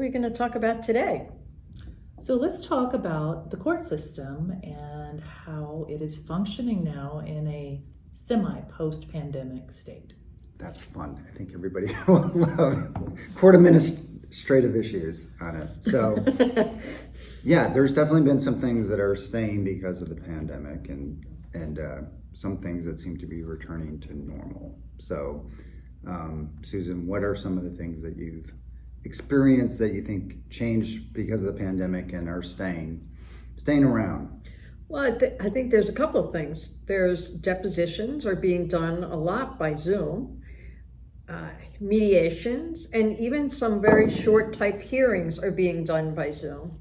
we going to talk about today? So let's talk about the court system and how it is functioning now in a semi-post-pandemic state. That's fun. I think everybody will love court administrative issues on it. So, yeah, there's definitely been some things that are staying because of the pandemic, and some things that seem to be returning to normal. So, Susan, what are some of the things that you've experienced that you think changed because of the pandemic and are staying around? Well, I think there's a couple of things. There's depositions are being done a lot by Zoom, mediations, and even some very short type hearings are being done by Zoom.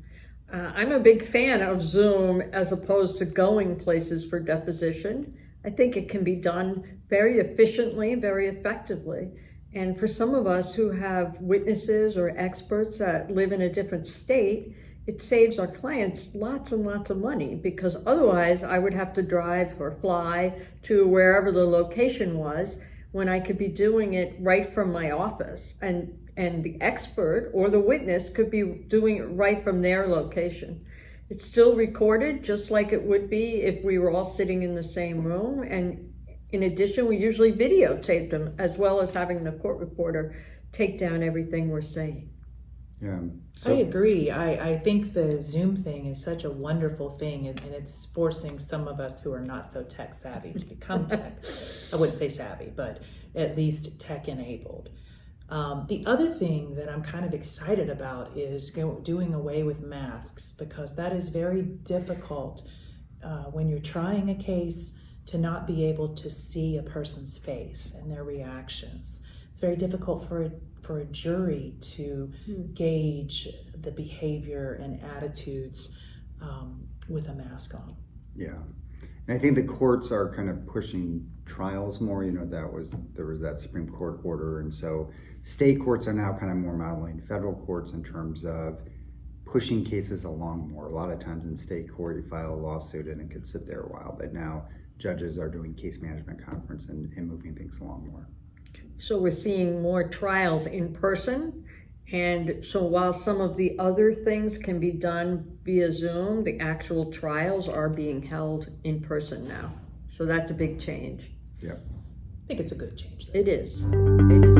I'm a big fan of Zoom as opposed to going places for deposition. I think it can be done very efficiently, very effectively. And for some of us who have witnesses or experts that live in a different state, it saves our clients lots and lots of money, because otherwise I would have to drive or fly to wherever the location was when I could be doing it right from my office. And the expert or the witness could be doing it right from their location. It's still recorded just like it would be if we were all sitting in the same room. And in addition, we usually videotape them, as well as having the court reporter take down everything we're saying. Yeah, I agree. I think the Zoom thing is such a wonderful thing, and it's forcing some of us who are not so tech savvy to become tech. I wouldn't say savvy, but at least tech enabled. The other thing that I'm kind of excited about is doing away with masks, because that is very difficult when you're trying a case to not be able to see a person's face and their reactions. It's very difficult for a jury to gauge the behavior and attitudes with a mask on. Yeah, and I think the courts are kind of pushing trials more. You know, there was that Supreme Court order, and so state courts are now kind of more modeling federal courts in terms of pushing cases along more. A lot of times in state court, you file a lawsuit and it could sit there a while, but now judges are doing case management conference and moving things along more. So we're seeing more trials in person. And so while some of the other things can be done via Zoom, the actual trials are being held in person now. So that's a big change. Yeah. I think it's a good change, though. It is. It is.